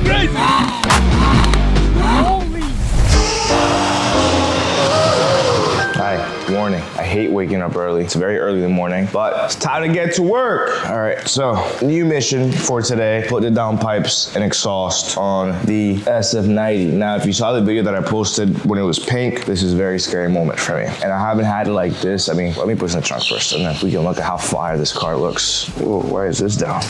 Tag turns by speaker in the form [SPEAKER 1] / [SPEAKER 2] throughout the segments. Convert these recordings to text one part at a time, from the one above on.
[SPEAKER 1] crazy!
[SPEAKER 2] Hi, warning. I hate waking up early. It's very early in the morning, but it's time to get to work. All right, so new mission for today, put the downpipes and exhaust on the SF90. Now, if you saw the video that I posted when it was pink, this is a very scary moment for me. And I haven't had it like this. I mean, let me put this in the trunk first, and then we can look at how fire this car looks. Whoa, why is this down?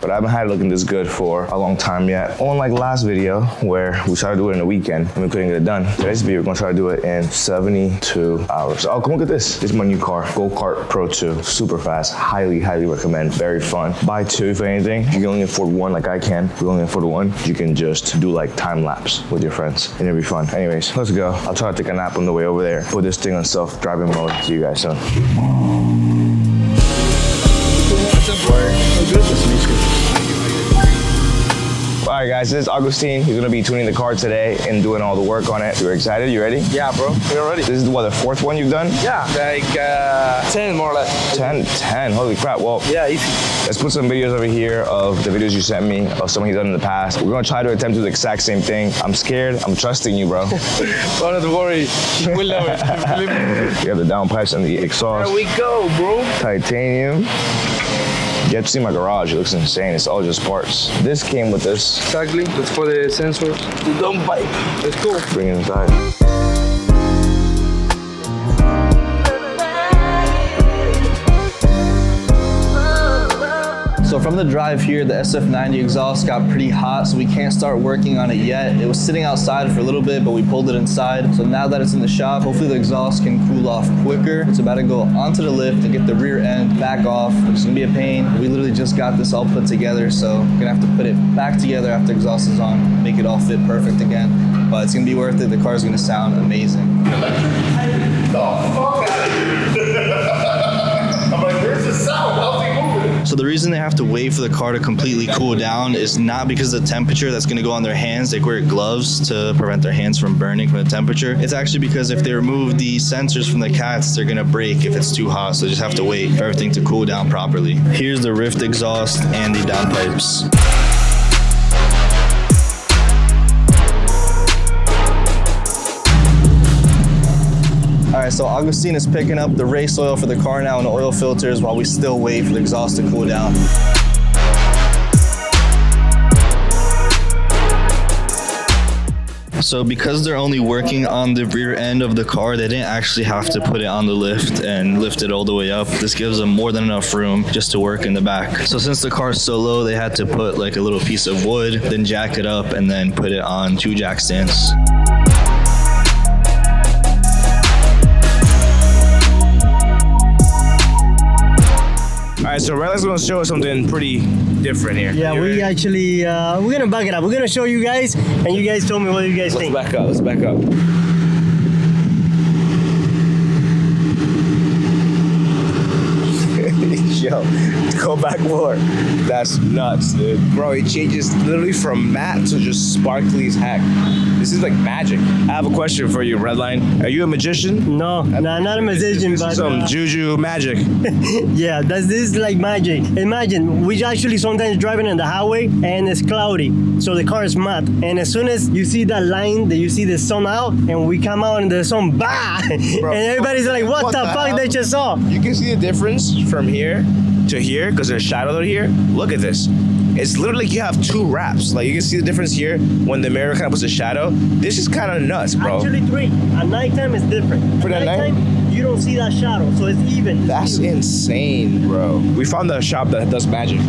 [SPEAKER 2] But I haven't had it looking this good for a long time yet. Unlike last video where we tried to do it in a weekend and we couldn't get it done. Today's video, we're gonna try to do it in 72 hours. Oh, come look at this. This is my new car, Go-Kart Pro 2. Super fast, highly, highly recommend. Very fun. Buy two if anything. You can only afford one like I can. If you only afford one, you can just do like time lapse with your friends and it'll be fun. Anyways, let's go. I'll try to take a nap on the way over there. Put this thing on self-driving mode. See you guys soon. All right, guys, this is Augustine. He's gonna be tuning the car today and doing all the work on it. You're excited? You ready?
[SPEAKER 1] Yeah, bro, we're ready.
[SPEAKER 2] This is what, the fourth one you've done?
[SPEAKER 1] Yeah, like 10 more or less.
[SPEAKER 2] 10, holy crap. Well,
[SPEAKER 1] yeah, easy.
[SPEAKER 2] Let's put some videos over here of the videos you sent me of something he's done in the past. We're gonna try to attempt to do the exact same thing. I'm scared, I'm trusting you, bro.
[SPEAKER 1] Don't worry, we'll love it.
[SPEAKER 2] You have the downpipes and the exhaust.
[SPEAKER 1] There we go, bro.
[SPEAKER 2] Titanium. You have to see my garage, it looks insane. It's all just parts. This came with this.
[SPEAKER 1] Exactly, that's for the sensors. The downpipe, let's go.
[SPEAKER 2] Bring it inside.
[SPEAKER 3] So from the drive here, the SF90 exhaust got pretty hot, so we can't start working on it yet. It was sitting outside for a little bit, but we pulled it inside. So now that it's in the shop, hopefully the exhaust can cool off quicker. It's about to go onto the lift and get the rear end back off, which is gonna be a pain. We literally just got this all put together, so we're gonna have to put it back together after the exhaust is on, make it all fit perfect again. But it's gonna be worth it. The car's gonna sound amazing.
[SPEAKER 4] The fuck out of here. I'm like, where's the sound? How's he moving?
[SPEAKER 3] So the reason they have to wait for the car to completely cool down is not because of the temperature that's gonna go on their hands. They wear gloves to prevent their hands from burning from the temperature. It's actually because if they remove the sensors from the cats, they're gonna break if it's too hot. So they just have to wait for everything to cool down properly. Here's the Ryft exhaust and the downpipes. All right, so Augustine is picking up the race oil for the car now and the oil filters while we still wait for the exhaust to cool down. So because they're only working on the rear end of the car, they didn't actually have to put it on the lift and lift it all the way up. This gives them more than enough room just to work in the back. So since the car's so low, they had to put like a little piece of wood, then jack it up and then put it on 2 jack stands.
[SPEAKER 2] All right, so Redline's gonna show us something pretty different here.
[SPEAKER 5] Yeah, we actually, we're gonna back it up. We're gonna show you guys, and you guys tell me what you guys think.
[SPEAKER 2] Let's back up. Yo, go back more. That's nuts, dude. Bro, it changes literally from matte to just sparkly as heck. This is like magic. I have a question for you, Redline. Are you a magician?
[SPEAKER 5] No, not a magician,
[SPEAKER 2] this
[SPEAKER 5] but
[SPEAKER 2] is some juju magic.
[SPEAKER 5] yeah, this is like magic. Imagine, we actually sometimes driving on the highway and it's cloudy, so the car is matte. And as soon as you see that line, that you see the sun out, and we come out and the sun, bah!
[SPEAKER 2] Bro,
[SPEAKER 5] and everybody's like, what the fuck
[SPEAKER 2] hell?
[SPEAKER 5] they just saw?
[SPEAKER 2] You can see the difference from here to here because there's shadow here. Look at this. It's literally like you have 2 wraps. Like you can see the difference here when the mirror kind of puts a shadow. This is kind of nuts, bro.
[SPEAKER 5] Actually 3. At nighttime it's different.
[SPEAKER 2] For
[SPEAKER 5] At
[SPEAKER 2] the
[SPEAKER 5] nighttime, you don't see that shadow, so it's even.
[SPEAKER 2] That's insane, bro. We found a shop that does magic.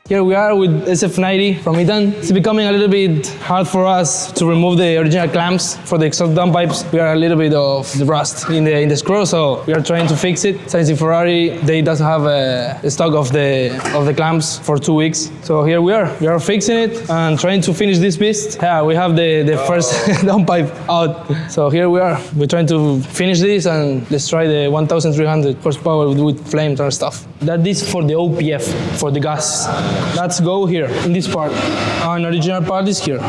[SPEAKER 6] Here we are with SF90 from Italy. It's becoming a little bit hard for us to remove the original clamps for the exhaust downpipes. We are a little bit of the rust in the screw, so we are trying to fix it. Since the Ferrari, they doesn't have a stock of the clamps for 2 weeks. So here we are. We are fixing it and trying to finish this beast. Yeah, we have the first downpipe out. So here we are. We're trying to finish this and let's try the 1,300 horsepower with flames and stuff. That is for the OPF, for the gas. Let's go here, in this part. An original part is here,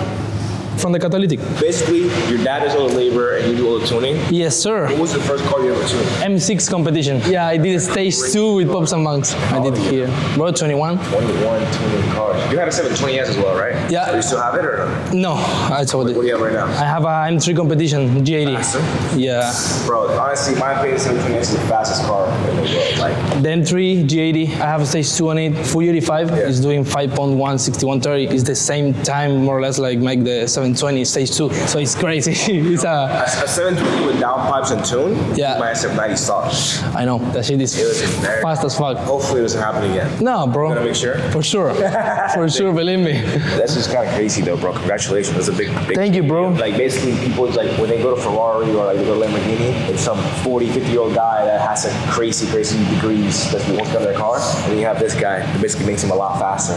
[SPEAKER 6] from the catalytic.
[SPEAKER 2] Basically, your dad does all the labor and you do all the tuning?
[SPEAKER 6] Yes, sir.
[SPEAKER 2] What was the first car you ever tuned?
[SPEAKER 6] M6 competition. Yeah, I did stage 2 with Pops and Banks. I did here. Bro, 21.
[SPEAKER 2] 21 tuning cars. You had a 720S as well, right?
[SPEAKER 6] Yeah.
[SPEAKER 2] Do you still have it or no?
[SPEAKER 6] No, I told it.
[SPEAKER 2] What do you have right now?
[SPEAKER 6] I have a M3 competition, G80.
[SPEAKER 2] Faster?
[SPEAKER 6] Yeah.
[SPEAKER 2] Bro, honestly, my opinion, 720S is the fastest car in the world. Like,
[SPEAKER 6] The M3, G80, I have a stage 2 on it. Full 85 is doing 5.1, 6130. It's the same time, more or less, like the 720 stage 2. So it's crazy. It's
[SPEAKER 2] a 720 with downpipes and tune.
[SPEAKER 6] Yeah.
[SPEAKER 2] My SF90 stock.
[SPEAKER 6] I know, that shit is
[SPEAKER 2] very
[SPEAKER 6] fast as fuck.
[SPEAKER 2] Hopefully it doesn't happen again.
[SPEAKER 6] No, bro.
[SPEAKER 2] You gonna make sure?
[SPEAKER 6] For sure. For sure, believe me.
[SPEAKER 2] That's just kind of crazy though, bro. Congratulations. That's a big
[SPEAKER 6] Thank you, bro.
[SPEAKER 2] Like basically people like when they go to Ferrari or like they go to Lamborghini, it's some 40, 50-year-old guy that has some crazy degrees that's wants to go to their car. And then you have this guy that basically makes him a lot faster.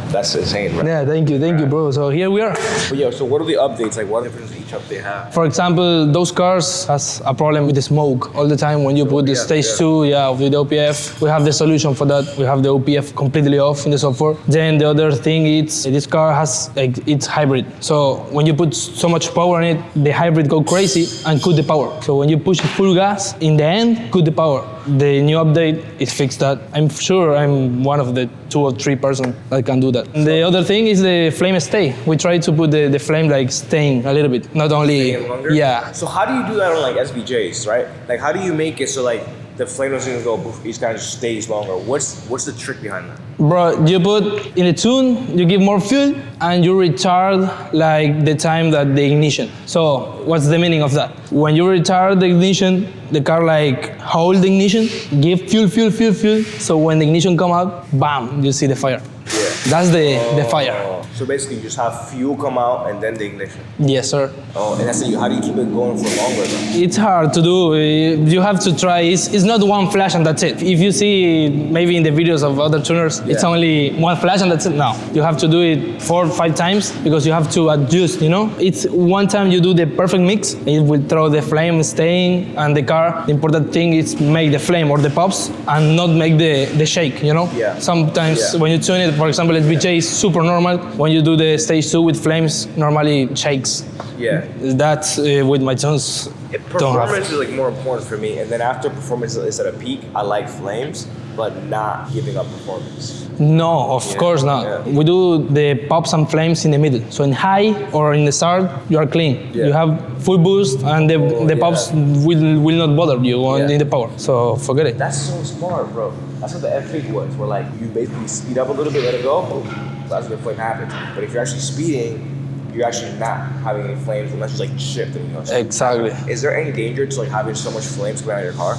[SPEAKER 2] That's insane, bro.
[SPEAKER 6] Yeah, thank you, bro. So here we are.
[SPEAKER 2] But yeah, so what are the updates? Like what difference each update they have?
[SPEAKER 6] For example, those cars has a problem with the smoke all the time when you put the stage 2, with the OPF. We have the solution for that. We have the OPF completely off in the software. Then the other thing is this car has it's hybrid. So when you put so much power in it, the hybrid go crazy and cut the power. So when you push full gas, in the end, cut the power. The new update is fixed that. I'm sure I'm one of the 2 or 3 person that can do that. And the other thing is the flame stay. We try to put the flame like staying a little bit, not only yeah.
[SPEAKER 2] So how do you do that on like SVJs, right? Like how do you make it so like the flame doesn't go poof, each guy just stays longer? What's the trick behind that?
[SPEAKER 6] Bro, you put in a tune, you give more fuel, and you retard like the time that the ignition. So what's the meaning of that? When you retard the ignition, the car like hold the ignition, give fuel. So when the ignition come out, bam, you see the fire.
[SPEAKER 2] Yeah.
[SPEAKER 6] That's the fire.
[SPEAKER 2] So basically you just have fuel come out and then the ignition.
[SPEAKER 6] Yes, sir.
[SPEAKER 2] Oh, and that's it. How do you keep it going for longer though?
[SPEAKER 6] It's hard to do. You have to try. It's not one flash and that's it. If you see maybe in the videos of other tuners, it's only one flash and that's it. No, you have to do it 4 or 5 times because you have to adjust, you know? It's one time you do the perfect mix, it will throw the flame staying and the car. The important thing is make the flame or the pops and not make the shake, you know?
[SPEAKER 2] Yeah.
[SPEAKER 6] Sometimes when you tune it, for example, SVJ is super normal. When you do the stage 2 with flames, normally shakes.
[SPEAKER 2] Yeah.
[SPEAKER 6] That's with my tunes.
[SPEAKER 2] Performance is like more important for me, and then after performance is at a peak, I like flames, but not giving up performance.
[SPEAKER 6] No, of course not.
[SPEAKER 2] Yeah.
[SPEAKER 6] We do the pops and flames in the middle. So in high or in the start, you are clean.
[SPEAKER 2] Yeah.
[SPEAKER 6] You have full boost and the pops will not bother you in the power. So forget it.
[SPEAKER 2] That's so smart, bro. That's what the F8 was, where like you basically speed up a little bit, let it go, boom. That's when the flame happens. But if you're actually speeding, you're actually not having any flames unless you like shift and you know.
[SPEAKER 6] Exactly.
[SPEAKER 2] Is there any danger to like having so much flames coming out of your car?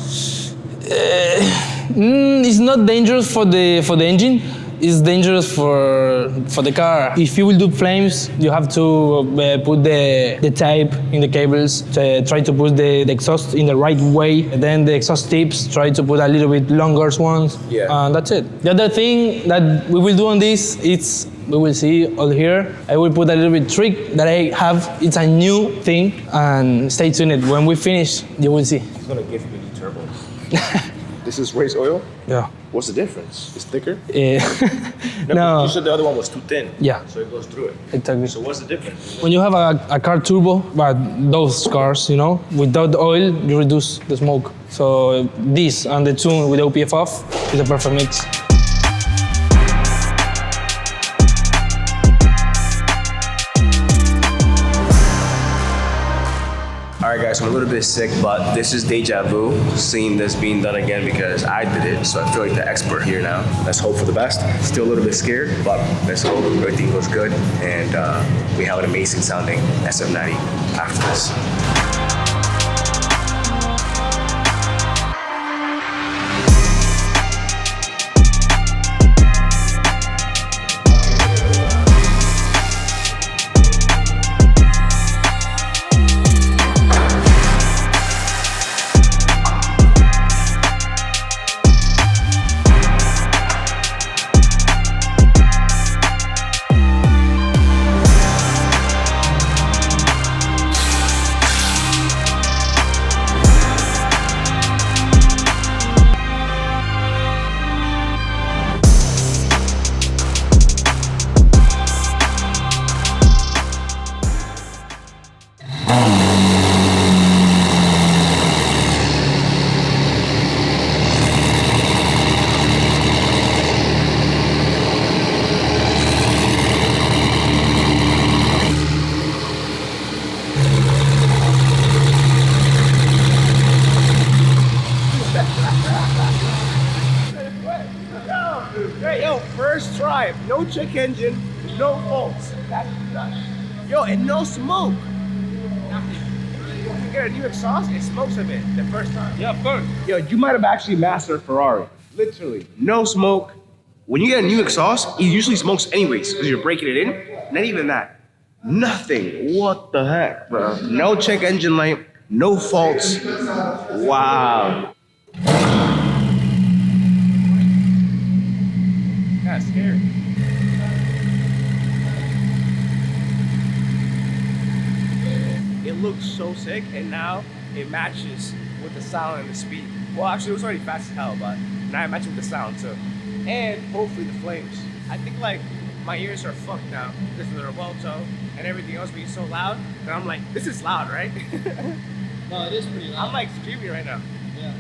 [SPEAKER 6] It's not dangerous for the engine. It's dangerous for the car. If you will do flames, you have to put the tape in the cables, try to put the exhaust in the right way. And then the exhaust tips, try to put a little bit longer ones.
[SPEAKER 2] Yeah.
[SPEAKER 6] And that's it. The other thing that we will do on this, we will see all here. I will put a little bit trick that I have. It's a new thing, and stay tuned. When we finish, you will see.
[SPEAKER 2] It's gonna give me turbos. This is race oil?
[SPEAKER 6] Yeah.
[SPEAKER 2] What's the difference? It's thicker?
[SPEAKER 6] No.
[SPEAKER 2] You said the other one was too thin.
[SPEAKER 6] Yeah.
[SPEAKER 2] So it goes through it.
[SPEAKER 6] Exactly.
[SPEAKER 2] So what's the difference?
[SPEAKER 6] When you have a car turbo, but those cars, you know, without the oil, you reduce the smoke. So this and the tune with the OPF off is a perfect mix.
[SPEAKER 2] Alright guys, so I'm a little bit sick, but this is deja vu, seeing this being done again because I did it, so I feel like the expert here now. Let's hope for the best. Still a little bit scared, but let's hope everything goes good and we have an amazing sounding SF90 after this.
[SPEAKER 7] drive, no check engine, no faults. That's nuts. Yo, and no smoke. You get a new exhaust, it smokes a bit the first time.
[SPEAKER 6] Yeah, of course.
[SPEAKER 7] Yo, you might have actually mastered Ferrari. Literally, no smoke. When you get a new exhaust, it usually smokes anyways because you're breaking it in. Not even that. Nothing. What the heck, bro? No check engine light, no faults. Wow. That's scary. It looks so sick, and now it matches with the sound and the speed. Well, actually, it was already fast as hell, but now it matches with the sound too. And hopefully the flames. I think like my ears are fucked now because of the Revuelto and everything else being so loud. And I'm like, this is loud, right?
[SPEAKER 3] No, it is pretty loud.
[SPEAKER 7] I'm like screaming right now.
[SPEAKER 3] Yeah.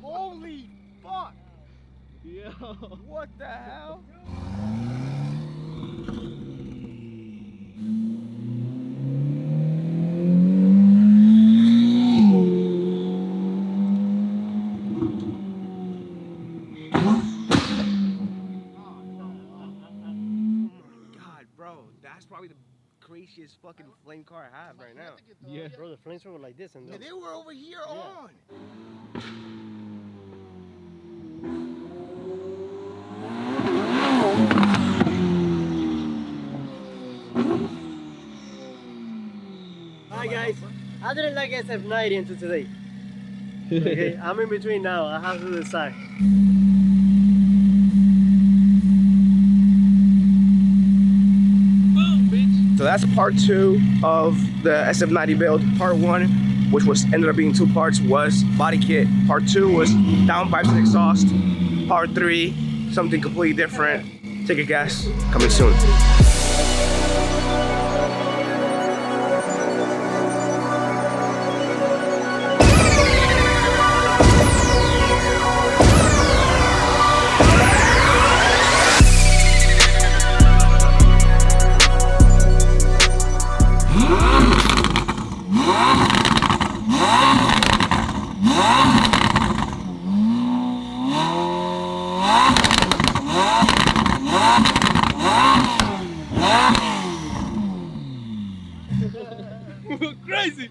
[SPEAKER 7] Holy fuck! Yo. What the hell? God, bro, that's probably the craziest fucking flame car I have right now.
[SPEAKER 5] Yeah, bro, the flames were like this and
[SPEAKER 7] Yeah, they were over here on.
[SPEAKER 5] Hi guys, I didn't like SF90 until today. Okay, I'm in between now. I have to decide.
[SPEAKER 7] So that's part 2 of the SF90 build. Part 1, which was ended up being 2 parts, was body kit. Part 2 was downpipes and exhaust. Part 3, something completely different. Take a guess. Coming soon. Crazy.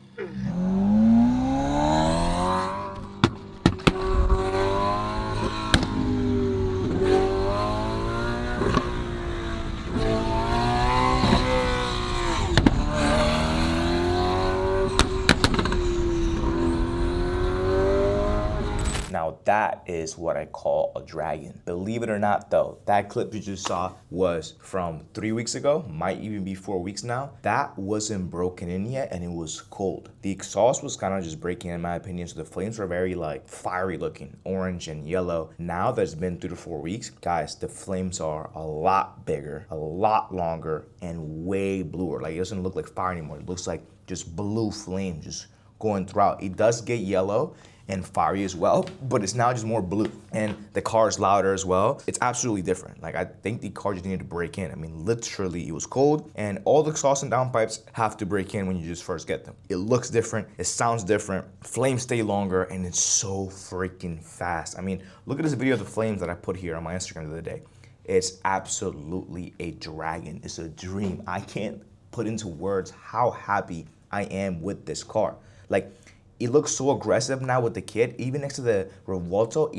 [SPEAKER 2] Now that is what I call a dragon. Believe it or not though, that clip you just saw was from 3 weeks ago, might even be 4 weeks now. That wasn't broken in yet and it was cold. The exhaust was kind of just breaking in my opinion, so the flames were very like fiery looking, orange and yellow. Now that it's been 3 to 4 weeks, guys, the flames are a lot bigger, a lot longer, and way bluer. Like it doesn't look like fire anymore. It looks like just blue flame just going throughout. It does get yellow and fiery as well, but it's now just more blue. And the car is louder as well. It's absolutely different. Like I think the car just needed to break in. I mean, literally it was cold and all the exhaust and downpipes have to break in when you just first get them. It looks different, it sounds different, flames stay longer, and it's so freaking fast. I mean, look at this video of the flames that I put here on my Instagram the other day. It's absolutely a dragon. It's a dream. I can't put into words how happy I am with this car. Like, it looks so aggressive now with the kit. Even next to the Revuelto,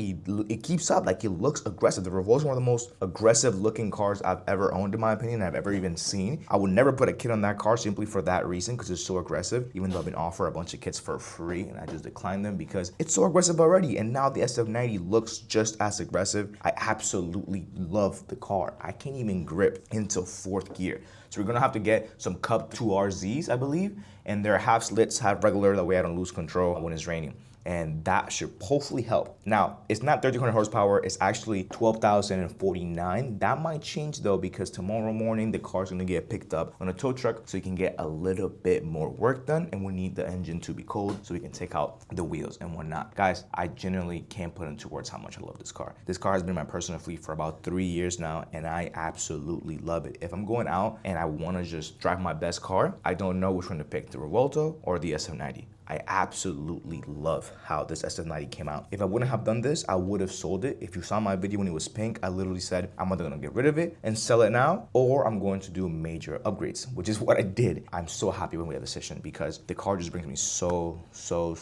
[SPEAKER 2] it keeps up, like it looks aggressive. The Revuelto is one of the most aggressive looking cars I've ever owned, in my opinion, I've ever even seen. I would never put a kit on that car simply for that reason, because it's so aggressive, even though I've been offered a bunch of kits for free and I just declined them because it's so aggressive already. And now the SF90 looks just as aggressive. I absolutely love the car. I can't even grip into 4th gear. So we're gonna have to get some Cup 2RZs, I believe, and their half slits have regular, that way I don't lose control when it's raining. And that should hopefully help. Now, it's not 1,300 horsepower, it's actually 12,049. That might change though, because tomorrow morning the car's gonna get picked up on a tow truck so you can get a little bit more work done, and we need the engine to be cold so we can take out the wheels and whatnot. Guys, I genuinely can't put into words how much I love this car. This car has been my personal fleet for about 3 years now, and I absolutely love it. If I'm going out and I wanna just drive my best car, I don't know which one to pick, the Revuelto or the SF90. I absolutely love how this SF90 came out. If I wouldn't have done this, I would have sold it. If you saw my video when it was pink, I literally said, I'm either gonna get rid of it and sell it now, or I'm going to do major upgrades, which is what I did. I'm so happy when we had the decision, because the car just brings me so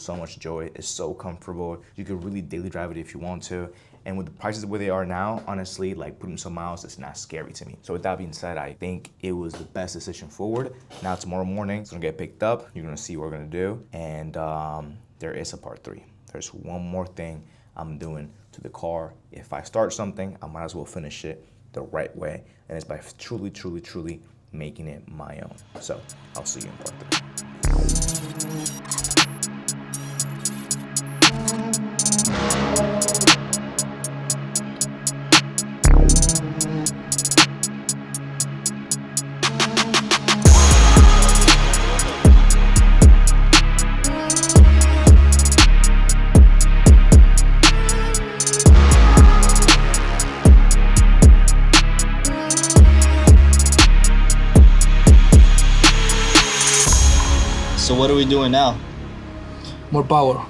[SPEAKER 2] much joy. It's so comfortable. You can really daily drive it if you want to. And with the prices where they are now, honestly, like putting some miles, it's not scary to me. So with that being said, I think it was the best decision forward. Now tomorrow morning, it's gonna get picked up. You're gonna see what we're gonna do. And there is a part 3. There's one more thing I'm doing to the car. If I start something, I might as well finish it the right way. And it's by truly making it my own. So I'll see you in part 3.
[SPEAKER 3] So what are we doing now?
[SPEAKER 6] More power.